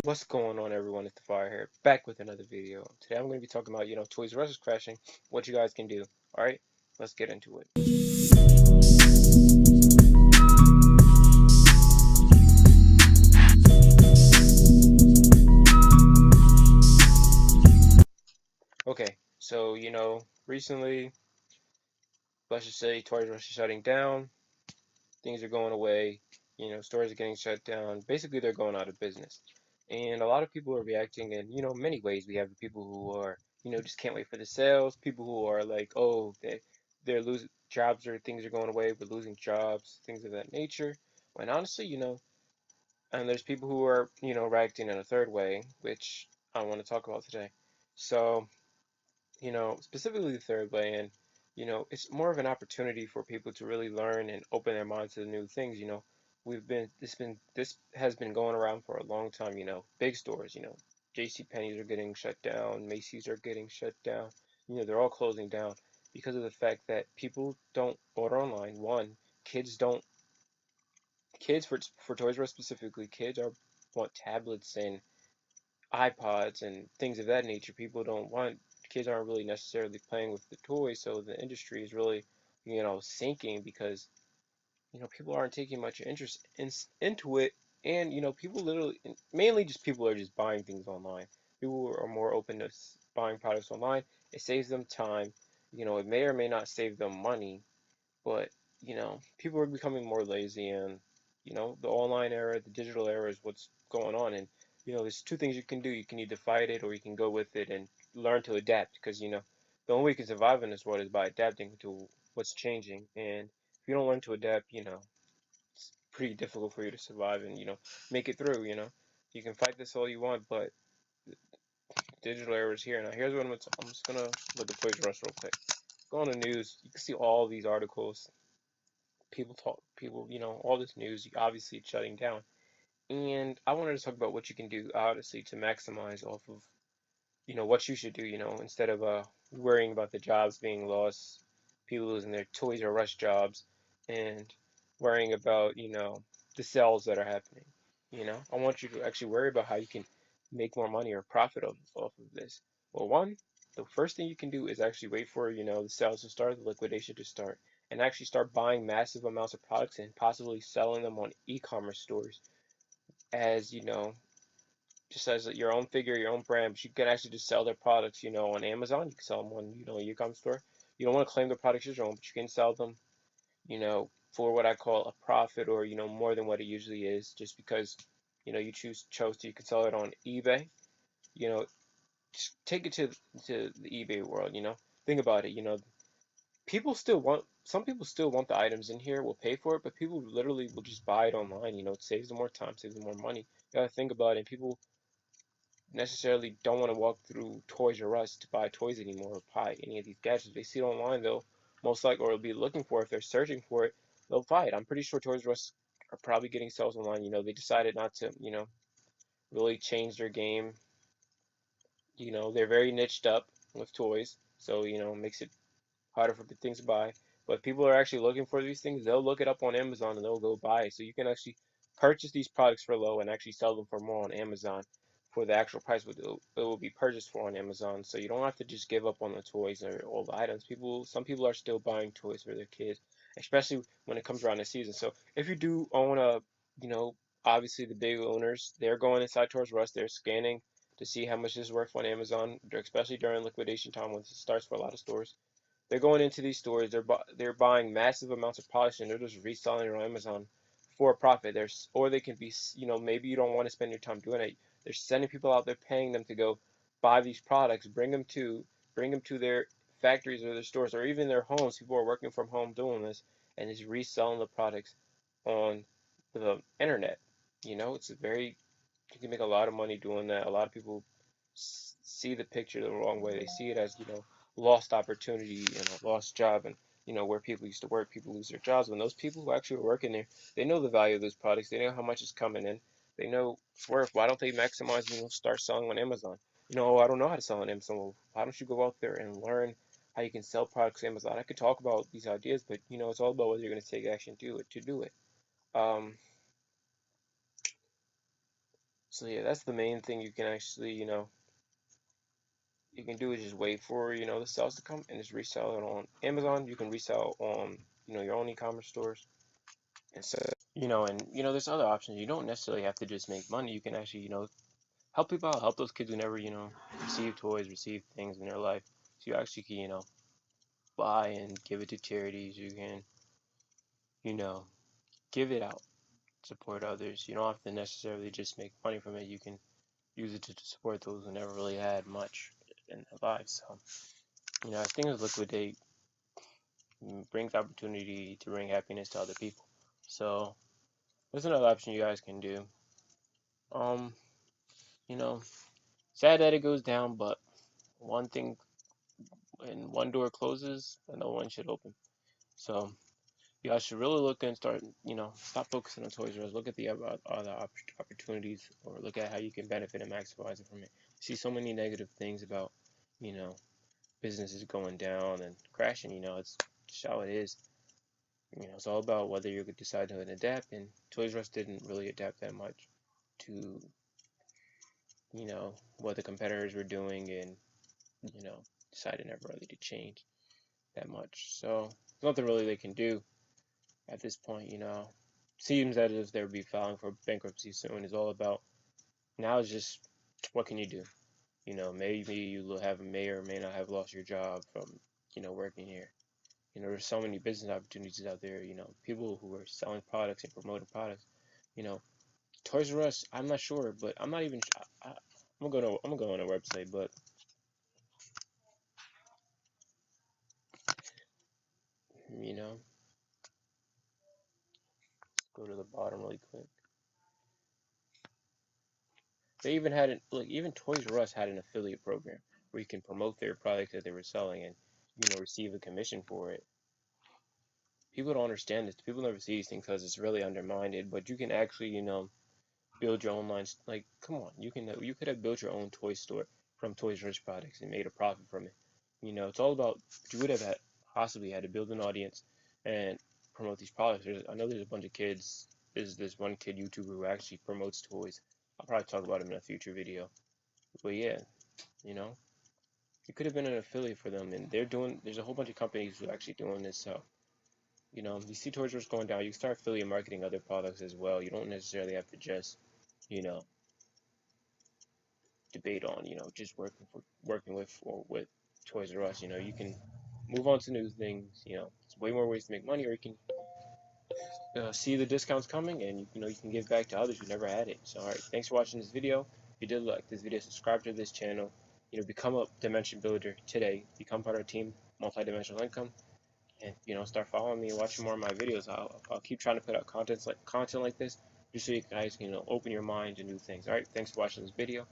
What's going on, everyone? It's Tafari here, back with another video. Today I'm going to be talking about, Toys R Us is crashing, what you guys can do. Alright, let's get into it. Okay, so, recently, let's just say Toys R Us is shutting down, things are going away, stores are getting shut down. Basically, they're going out of business. And a lot of people are reacting in, many ways. We have the people who are, just can't wait for the sales, people who are like, oh, they're losing jobs or things are going away, we're losing jobs, things of that nature. When honestly, and there's people who are, reacting in a third way, which I want to talk about today. So, specifically the third way, and it's more of an opportunity for people to really learn and open their minds to new things. This has been going around for a long time. Big stores, J.C. Penney's are getting shut down, Macy's are getting shut down. They're all closing down because of the fact that people don't order online. One, kids don't kids for Toys R Us specifically, kids are want tablets and iPods and things of that nature. People don't want kids aren't really necessarily playing with the toys, so the industry is really, sinking because, people aren't taking much interest into it, and people literally, mainly just people are just buying things online. People are more open to buying products online. It saves them time. It may or may not save them money, but people are becoming more lazy, and the online era, the digital era is what's going on. And there's two things you can do. You can either fight it or you can go with it and learn to adapt. Because the only way you can survive in this world is by adapting to what's changing. And if you don't learn to adapt, it's pretty difficult for you to survive and make it through. You can fight this all you want, but the digital era is here. Now here's what I'm just gonna look at Toys R Us real quick. Go on the news. You can see all these articles, people, all this news. Obviously it's shutting down, and I wanted to talk about what you can do, honestly, to maximize off of, what you should do, instead of worrying about the jobs being lost, people losing their Toys R Us jobs, and worrying about, the sales that are happening. I want you to actually worry about how you can make more money or profit off of this. Well, one, the first thing you can do is actually wait for, the sales to start, the liquidation to start, and actually start buying massive amounts of products and possibly selling them on e-commerce stores as, just as your own figure, your own brand. But you can actually just sell their products, on Amazon. You can sell them on, e-commerce store. You don't want to claim the products as your own, but you can sell them, for what I call a profit, or, more than what it usually is, just because, you chose to. You can sell it on eBay. You know, just take it to the eBay world. Think about it. Some people still want the items in here, will pay for it, but people literally will just buy it online. It saves them more time, saves them more money. You gotta think about it. And people necessarily don't want to walk through Toys R Us to buy toys anymore or buy any of these gadgets. They see it online, they'll most likely, or be looking for it. If they're searching for it, they'll buy it. I'm pretty sure Toys R Us are probably getting sales online. They decided not to, really change their game. They're very niched up with toys, so it makes it harder for the things to buy. But if people are actually looking for these things, they'll look it up on Amazon and they'll go buy it. So you can actually purchase these products for low and actually sell them for more on Amazon for the actual price it will be purchased for on Amazon. So you don't have to just give up on the toys or all the items. Some people are still buying toys for their kids, especially when it comes around the season. So if you do own you know, obviously the big owners, they're going inside Toys R Us, they're scanning to see how much this is worth on Amazon, especially during liquidation time when it starts for a lot of stores. They're going into these stores. They're buying massive amounts of products and they're just reselling it on Amazon for a profit. Or they can be, maybe you don't want to spend your time doing it. They're sending people out there, paying them to go buy these products, bring them to their factories or their stores or even their homes. People are working from home doing this and is reselling the products on the internet. It's a very you can make a lot of money doing that. A lot of people see the picture the wrong way. They see it as, lost opportunity and a lost job, and where people used to work, people lose their jobs. When those people who actually are working there, they know the value of those products. They know how much is coming in. They know it's worth. Why don't they maximize, start selling on Amazon? I don't know how to sell on Amazon. Well, why don't you go out there and learn how you can sell products on Amazon? I could talk about these ideas, but it's all about whether you're going to take action to do it. Um, So yeah, that's the main thing you can actually, you can do is just wait for, the sales to come and just resell it on Amazon. You can resell on, your own e-commerce stores. And so, there's other options. You don't necessarily have to just make money. You can actually, help people out, help those kids who never, receive toys, receive things in their life. So you actually can, buy and give it to charities. You can, you know, give it out, support others. You don't have to necessarily just make money from it. You can use it to support those who never really had much in their lives. So, as things liquidate, brings opportunity to bring happiness to other people. So, there's another option you guys can do. Um, you know, sad that it goes down, but one thing, when one door closes, another one should open. So, you guys should really look and start, stop focusing on Toys R Us. Look at the other opportunities, or look at how you can benefit and maximize it from it. I see so many negative things about, you know, businesses going down and crashing. It's just how it is. It's all about whether you could decide to adapt, and Toys R Us didn't really adapt that much to, what the competitors were doing, and, you know, decided never really to change that much. So, there's nothing really they can do at this point. Seems as if they'll be filing for bankruptcy soon. It's all about now is just what can you do? Maybe you have may or may not have lost your job from, working here. There's so many business opportunities out there, people who are selling products and promoting products. You know, Toys R Us, I'm not sure, but I'm not even I'm gonna go on a website, but you know, go to the bottom really quick. They even had it, like even Toys R Us had an affiliate program where you can promote their product that they were selling and, receive a commission for it. People don't understand this. People never see these things because it's really undermined. But you can actually, build your own lines. Like, come on, you could have built your own toy store from Toys R Us products and made a profit from it. It's all about you would have possibly had to build an audience and promote these products. I know there's a bunch of kids. There's this one kid YouTuber who actually promotes toys. I'll probably talk about him in a future video. But yeah, you know, you could have been an affiliate for them, and there's a whole bunch of companies who are actually doing this. So, you see Toys R Us going down, you start affiliate marketing other products as well. You don't necessarily have to just, you know, debate on, just working with Toys R Us. You can move on to new things. It's way more ways to make money, or you can see the discounts coming, and you can give back to others who never had it. So, all right, thanks for watching this video. If you did like this video, subscribe to this channel. Become a dimension builder today. Become part of our team, multi-dimensional income, and start following me and watching more of my videos. I'll keep trying to put out content like this, just so you guys can open your mind to new things. All right, thanks for watching this video.